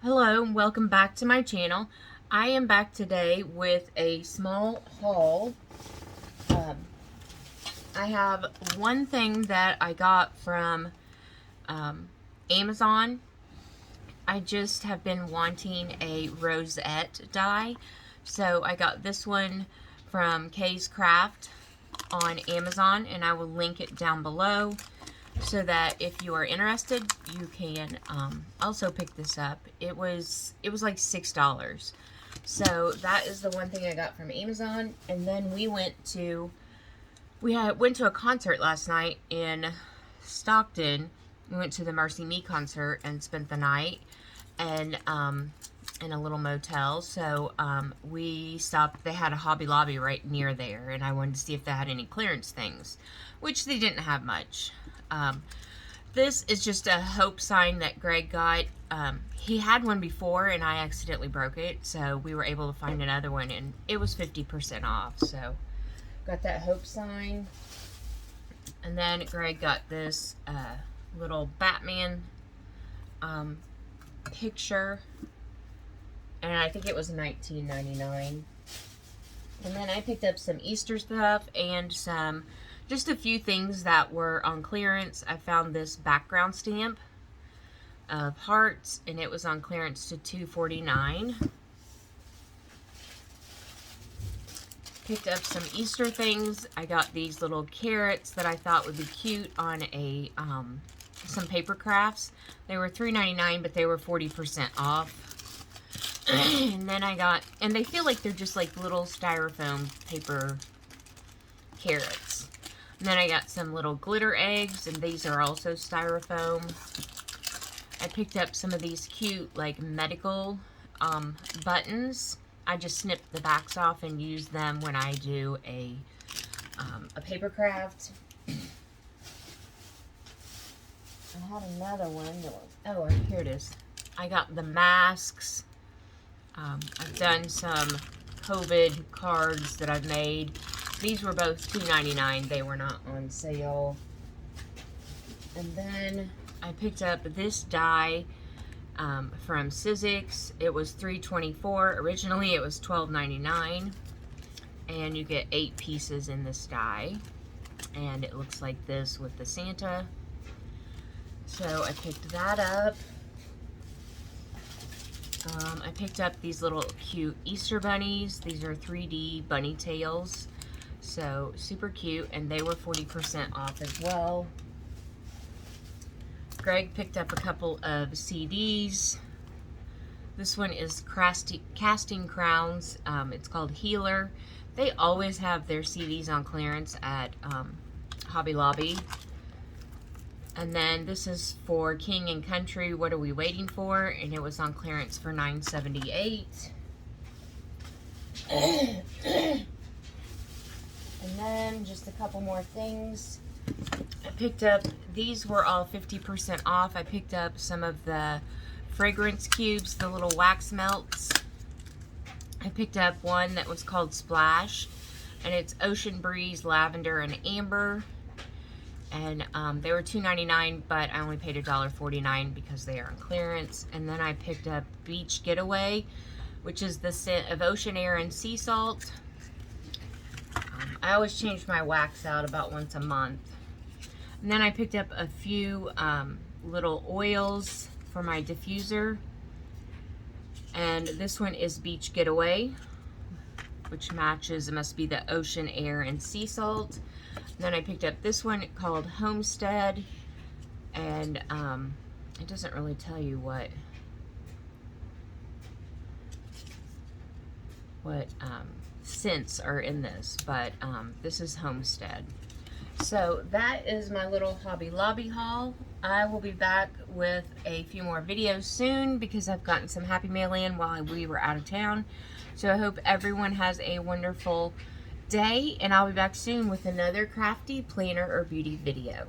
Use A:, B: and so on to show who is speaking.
A: Hello and welcome back to my channel. I am back today with a small haul. I have one thing that I got from Amazon. I just have been wanting a Rosette die, so I got this one from KSCRAFT on Amazon, and I will link it down below so that if you are interested, you can also pick this up. It was like $6. So that is the one thing I got from Amazon. And then we went to a concert last night in Stockton. We went to the Mercy Me concert and spent the night and in a little motel. So we stopped. They had a Hobby Lobby right near there, and I wanted to see if they had any clearance things, which they didn't have much. This is just a hope sign that Greg got. He had one before and I accidentally broke it, so we were able to find another one, and it was 50% off. So got that hope sign. And then Greg got this little Batman picture, and I think it was $19.99. And then I picked up some Easter stuff and just a few things that were on clearance. I found this background stamp of hearts, and it was on clearance to $2.49. Picked up some Easter things. I got these little carrots that I thought would be cute on a some paper crafts. They were $3.99, but they were 40% off. And then I got, and they feel like they're just like little styrofoam paper carrots. And then I got some little glitter eggs, and these are also styrofoam. I picked up some of these cute, like, medical buttons. I just snipped the backs off and use them when I do a paper craft. I had another one that was, oh, here it is. I got the masks. I've done some COVID cards that I've made. These were both $2.99. They were not on sale. And then I picked up this die from Sizzix. It was $3.24. Originally, it was $12.99. And you get 8 pieces in this die. And it looks like this with the Santa. So I picked that up. I picked up these little cute Easter bunnies. These are 3D bunny tails. So super cute, and they were 40% off as well. Greg picked up a couple of CDs. This one is Casting Crowns. It's called Healer. They always have their CDs on clearance at Hobby Lobby. And then this is for King and Country, What Are We Waiting For? And it was on clearance for $9.78. And then just a couple more things. I picked up, these were all 50% off. I picked up some of the fragrance cubes, the little wax melts. I picked up one that was called Splash, and it's Ocean Breeze, Lavender, and Amber. And they were $2.99, but I only paid $1.49 because they are on clearance. And then I picked up Beach Getaway, which is the scent of ocean air and sea salt. I always change my wax out about once a month. And then I picked up a few little oils for my diffuser. And this one is Beach Getaway, which matches, it must be the ocean air and sea salt. And then I picked up this one called Homestead. And it doesn't really tell you what scents are in this, but this is Homestead. So that is my little Hobby Lobby haul. I will be back with a few more videos soon because I've gotten some Happy Mail in while we were out of town. So I hope everyone has a wonderful day, and I'll be back soon with another crafty, planner, or beauty video.